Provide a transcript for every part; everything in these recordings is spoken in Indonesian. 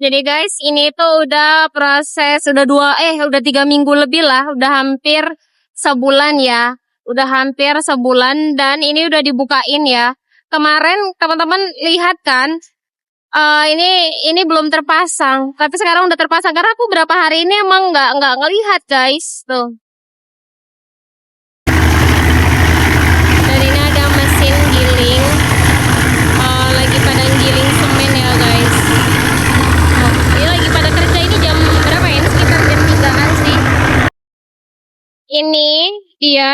Jadi guys, ini tuh udah proses udah 3 minggu lebih lah, udah hampir sebulan ya. Udah hampir sebulan dan ini udah dibukain ya. Kemarin teman-teman lihat kan, ini belum terpasang, tapi sekarang udah terpasang karena aku berapa hari ini emang nggak ngelihat guys tuh. Dan ini ada mesin giling, lagi pada giling semen ya guys. Ini lagi pada kerja, ini jam berapa ya? Ini sekitar jam 3-an sih.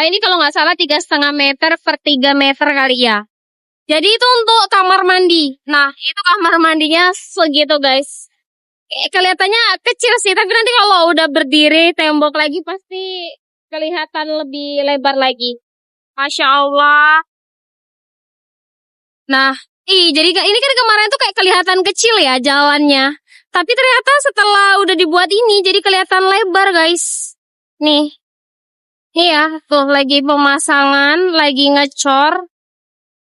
Ini kalau nggak salah 3,5 meter per 3 meter kali ya. Jadi itu untuk kamar mandi. Nah, itu kamar mandinya segitu guys. Kelihatannya kecil sih, tapi nanti kalau udah berdiri tembok lagi pasti kelihatan lebih lebar lagi. Masya Allah. Nah, jadi ini kan kemarin tuh kayak kelihatan kecil ya jalannya. Tapi ternyata setelah udah dibuat ini jadi kelihatan lebar guys. Nih. Iya, tuh lagi pemasangan, lagi ngecor.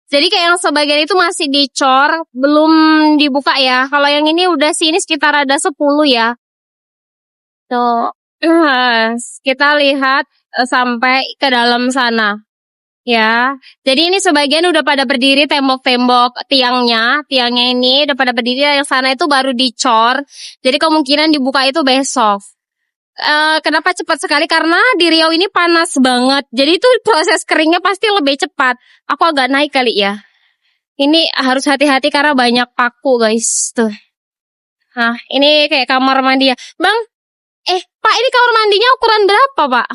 Jadi kayak yang sebagian itu masih dicor, belum dibuka ya. Kalau yang ini udah sih, ini sekitar ada 10 ya. Tuh, kita lihat sampai ke dalam sana. Ya, jadi ini sebagian udah pada berdiri tembok-tembok tiangnya ini udah pada berdiri, yang sana itu baru dicor. Jadi kemungkinan dibuka itu besok. Kenapa cepat sekali? Karena di Riau ini panas banget. Jadi itu proses keringnya pasti lebih cepat. Aku agak naik kali ya. Ini harus hati-hati karena banyak paku guys. Tuh. Nah, ini kayak kamar mandi ya. Bang, Pak, ini kamar mandinya ukuran berapa, Pak?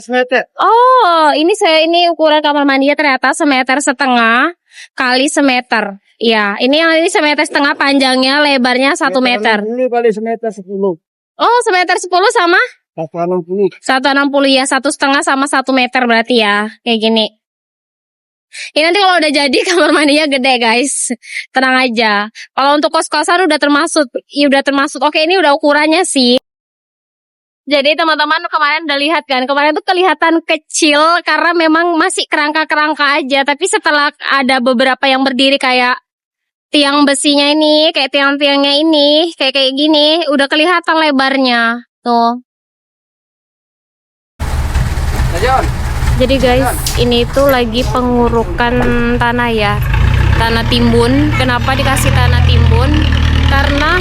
Semeter. Oh, ini ukuran kamar mandinya ternyata 1,5 meter kali 1 meter. Iya, ini 1,5 meter panjangnya, lebarnya 1 meter. Ini paling 1,10 meter. Oh, 1,10 meter sama? 1,60. 1,60 ya, 1,5 sama 1 meter berarti ya, kayak gini. Ini nanti kalau udah jadi kamar mandinya gede guys, tenang aja. Kalau untuk kos-kosan udah termasuk. Oke, ini udah ukurannya sih. Jadi teman-teman kemarin udah lihat kan, kemarin tuh kelihatan kecil karena memang masih kerangka-kerangka aja. Tapi setelah ada beberapa yang berdiri kayak tiang besinya ini, kayak tiang-tiangnya ini, kayak gini, udah kelihatan lebarnya. Tuh. Jadi guys, ini tuh lagi pengurukan tanah ya, tanah timbun. Kenapa dikasih tanah timbun? Karena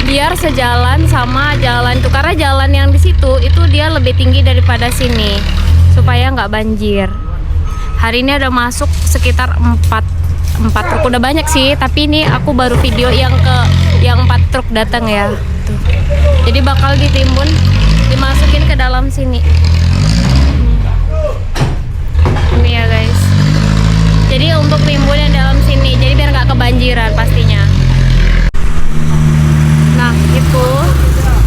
biar sejalan sama jalan itu, karena jalan yang di situ itu dia lebih tinggi daripada sini, supaya nggak banjir. Hari ini ada masuk sekitar 4 truk, udah banyak sih, tapi ini aku baru video yang 4 truk datang ya. Tuh. Jadi bakal ditimbun, dimasukin ke dalam sini. Ini ya guys. Jadi untuk timbun yang dalam sini, jadi biar nggak kebanjiran pastinya. Nah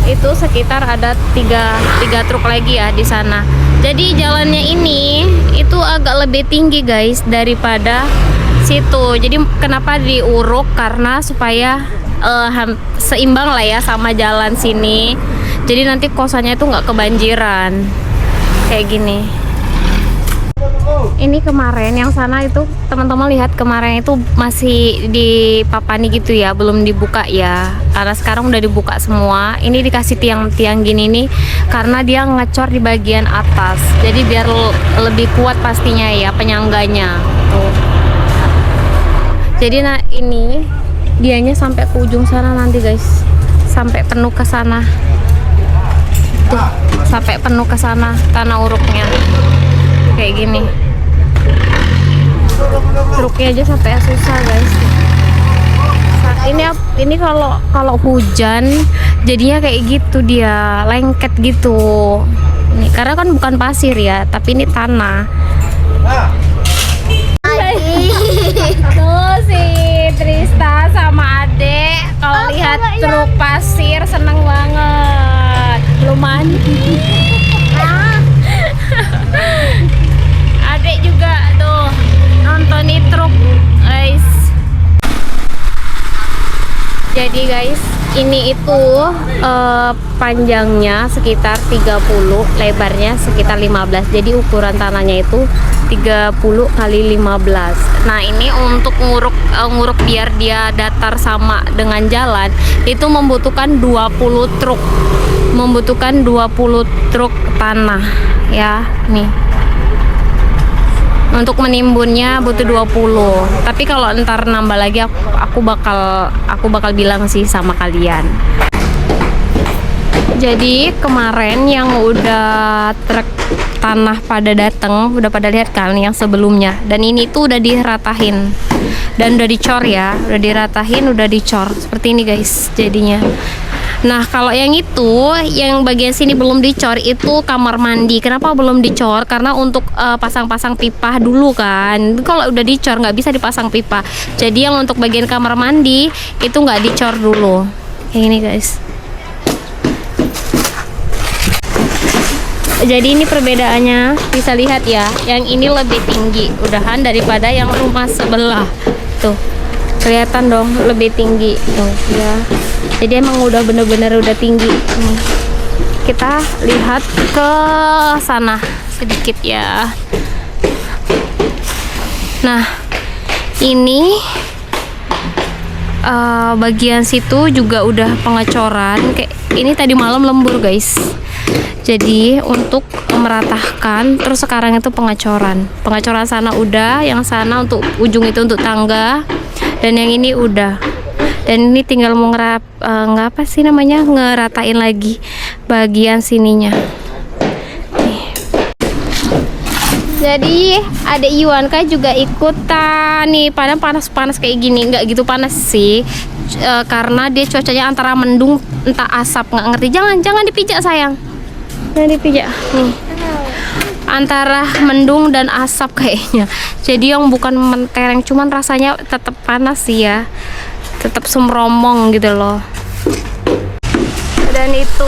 itu sekitar ada 3 truk lagi ya di sana. Jadi jalannya ini itu agak lebih tinggi guys daripada situ. Jadi kenapa diuruk? Karena supaya seimbang lah ya sama jalan sini. Jadi nanti kosannya itu nggak kebanjiran kayak gini. Ini kemarin yang sana itu teman-teman lihat, kemarin itu masih dipapani gitu ya, belum dibuka ya. Karena sekarang udah dibuka semua. Ini dikasih tiang-tiang gini nih karena dia ngecor di bagian atas. Jadi biar lebih kuat pastinya ya penyangganya. Tuh. Jadi nah ini dianya sampai ke ujung sana nanti guys. Sampai penuh ke sana. Tuh, sampai penuh ke sana tanah uruknya. Kayak gini. Truknya aja sampai susah guys. Ini kalau hujan jadinya kayak gitu, dia lengket gitu. Ini karena kan bukan pasir ya, tapi ini tanah. Tuh si Trista sama Adek kalau lihat truk pasir seneng banget. Belum mandi. Adek juga tuh nonton truk guys. Jadi guys, Ini itu panjangnya sekitar 30, lebarnya sekitar 15. Jadi ukuran tanahnya itu 30 kali 15. Nah, ini untuk nguruk biar dia datar sama dengan jalan itu membutuhkan 20 truk. Membutuhkan 20 truk tanah ya, nih. Untuk menimbunnya butuh 20. Tapi kalau ntar nambah lagi aku bakal bilang sih sama kalian. Jadi kemarin yang udah truk tanah pada dateng, udah pada lihat kan yang sebelumnya. Dan ini tuh udah diratahin dan udah dicor ya, udah diratahin, udah dicor seperti ini guys jadinya. Nah, kalau yang itu, yang bagian sini belum dicor, itu kamar mandi. Kenapa belum dicor? Karena untuk pasang-pasang pipa dulu kan. Kalau udah dicor nggak bisa dipasang pipa. Jadi yang untuk bagian kamar mandi itu nggak dicor dulu. Kayak gini guys. Jadi ini perbedaannya, bisa lihat ya. Yang ini lebih tinggi, udahan daripada yang rumah sebelah. Tuh, kelihatan dong lebih tinggi tuh ya. Jadi emang udah bener-bener udah tinggi. Kita lihat ke sana sedikit ya. Nah, ini bagian situ juga udah pengecoran. Kayak ini tadi malam lembur guys. Jadi untuk meratahkan, terus sekarang itu pengecoran. Pengecoran sana udah, yang sana untuk ujung itu untuk tangga, dan yang ini udah. Dan ini tinggal mau ngeratain lagi bagian sininya. Nih. Jadi adik Yuanka juga ikutan nih, padahal panas-panas kayak gini, nggak gitu panas sih, karena dia cuacanya antara mendung entah asap, nggak ngerti. Jangan dipijak sayang, jangan dipijak nih. Antara mendung dan asap kayaknya. Jadi yang bukan mentereng, cuman rasanya tetap panas sih ya. Tetap semromong gitu loh. Dan itu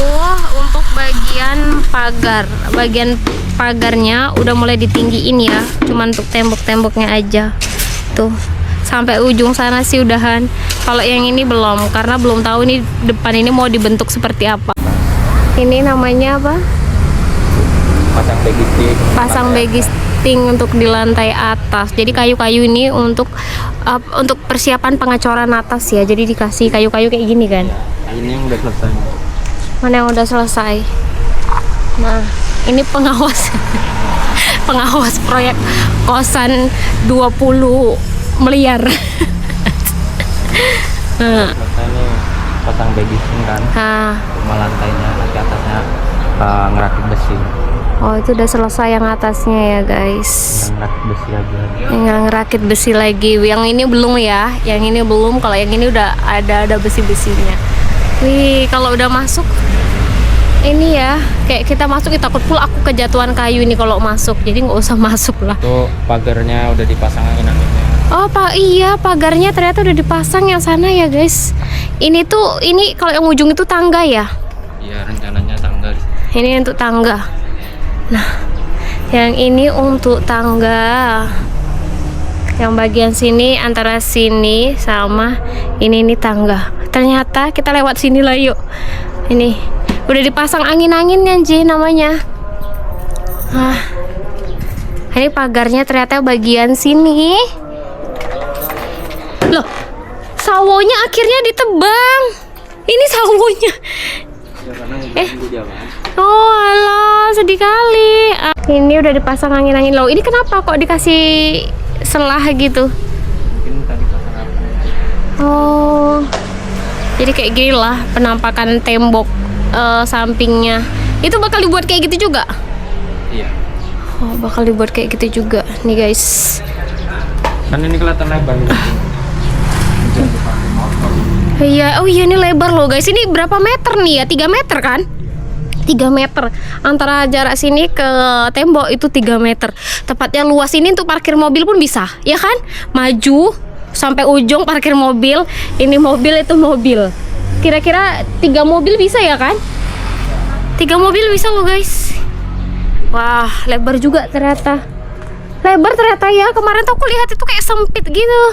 untuk bagian pagar. Bagian pagarnya udah mulai ditinggiin ya. Cuman untuk tembok-temboknya aja. Tuh, sampai ujung sana sih udahan. Kalau yang ini belum, karena belum tahu nih depan ini mau dibentuk seperti apa. Ini namanya apa? Pasang bagisting untuk di lantai atas. Jadi kayu-kayu ini untuk persiapan pengecoran atas ya. Jadi dikasih kayu-kayu kayak gini kan. Ini yang udah selesai. Mana yang udah selesai? Nah, ini pengawas pengawas proyek kosan 20 miliar. Nah, selesai nih pasang bagisting kan. Rumah lantainya, nanti atasnya ngerakit besi. Oh, itu udah selesai yang atasnya ya guys. Ngerakit besi lagi. Yang ngerakit besi lagi. Yang ini belum ya. Yang ini belum. Kalau yang ini udah ada besi-besinya. Wih, kalau udah masuk ini ya, kayak kita masuk kita takut pula aku kejatuhan kayu ini kalau masuk. Jadi nggak usah masuk lah. Tuh pagarnya udah dipasang angin-anginnya. Oh, iya, pagarnya ternyata udah dipasang yang sana ya guys. Ini kalau yang ujung itu tangga ya. Iya, rencananya tangga. Ini untuk tangga. Nah, yang ini untuk tangga. Yang bagian sini antara sini sama ini tangga. Ternyata kita lewat sini lah yuk. Ini udah dipasang angin-anginnya Ji namanya. Ini pagarnya ternyata bagian sini. Loh, sawonya akhirnya ditebang. Ini sawonya. Oh alah, sedih kali. Ini udah dipasang angin-angin loh. Ini kenapa kok dikasih selah gitu? Mungkin tadi pasang apa? Oh, jadi kayak gini lah penampakan tembok sampingnya. Itu bakal dibuat kayak gitu juga? Iya. Oh, bakal dibuat kayak gitu juga nih guys. Kan ini kelihatan lebar gitu. Iya, oh iya ini lebar loh guys. Ini berapa meter nih ya? 3 meter kan? 3 meter. Antara jarak sini ke tembok itu 3 meter. Tepatnya luas ini untuk parkir mobil pun bisa, ya kan? Maju sampai ujung parkir mobil. Ini mobil, itu mobil. Kira-kira 3 mobil bisa ya kan? 3 mobil bisa loh guys. Wah, lebar juga ternyata. Lebar ternyata ya. Kemarin tuh aku lihat itu kayak sempit gitu.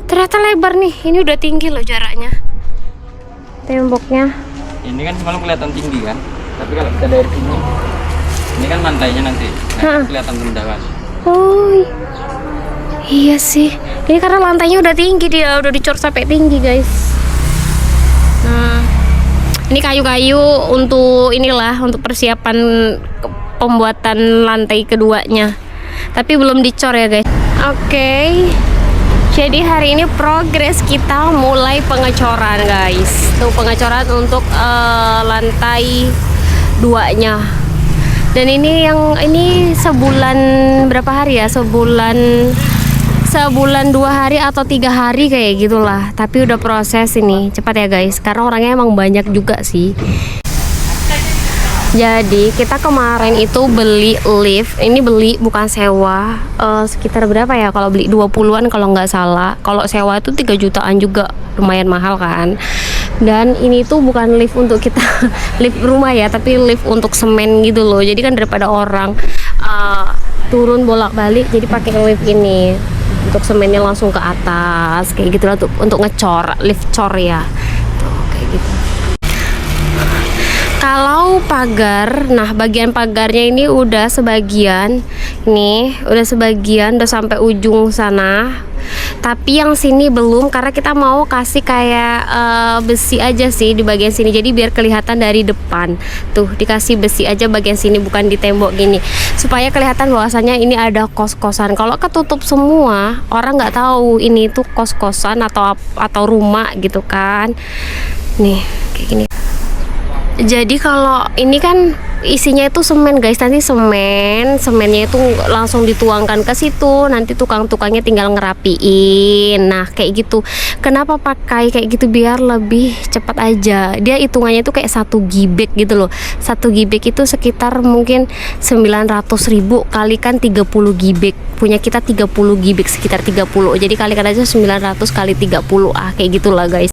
Ternyata lebar nih. Ini udah tinggi loh jaraknya. temboknya. Ini kan semalam kelihatan tinggi kan, tapi kalau kita dari sini, ini kan lantainya nanti, nah, kelihatan rendah kan. Oh, iya sih. Ini karena lantainya udah tinggi, dia udah dicor sampai tinggi guys. Nah, ini kayu-kayu untuk inilah, untuk persiapan pembuatan lantai keduanya. Tapi belum dicor ya guys. Oke. Jadi hari ini progres kita mulai pengecoran guys. Tuh pengecoran untuk lantai 2-nya. Dan ini sebulan berapa hari ya? Sebulan 2 hari atau 3 hari kayak gitulah. Tapi udah proses ini cepat ya guys. Karena orangnya emang banyak juga sih. Jadi kita kemarin itu beli lift. Ini beli bukan sewa. Sekitar berapa ya? Kalau beli 20-an kalau nggak salah. Kalau sewa itu 3 jutaan juga, lumayan mahal kan. Dan ini tuh bukan lift untuk kita lift rumah ya, tapi lift untuk semen gitu loh. Jadi kan daripada orang turun bolak-balik, jadi pakai lift ini untuk semennya langsung ke atas kayak gitu lah, untuk ngecor, lift cor ya. Tuh kayak gitu. Kalau pagar, nah bagian pagarnya ini udah sebagian, nih udah sebagian, udah sampai ujung sana. Tapi yang sini belum, karena kita mau kasih kayak besi aja sih di bagian sini. Jadi biar kelihatan dari depan. Tuh dikasih besi aja bagian sini, bukan di tembok gini, supaya kelihatan bahwasanya ini ada kos-kosan. Kalau ketutup semua, orang nggak tahu ini tuh kos-kosan atau rumah gitu kan. Nih kayak gini. Jadi kalau ini kan isinya itu semen guys, nanti semennya itu langsung dituangkan ke situ, nanti tukang-tukangnya tinggal ngerapiin. Nah kayak gitu. Kenapa pakai kayak gitu? Biar lebih cepat aja. Dia hitungannya itu kayak 1 gibek gitu loh. 1 gibek itu sekitar mungkin 900.000 kalikan 30 gibek. Punya kita 30 gibek, sekitar 30. Jadi kalikan aja 900 kali 30, kayak gitulah guys.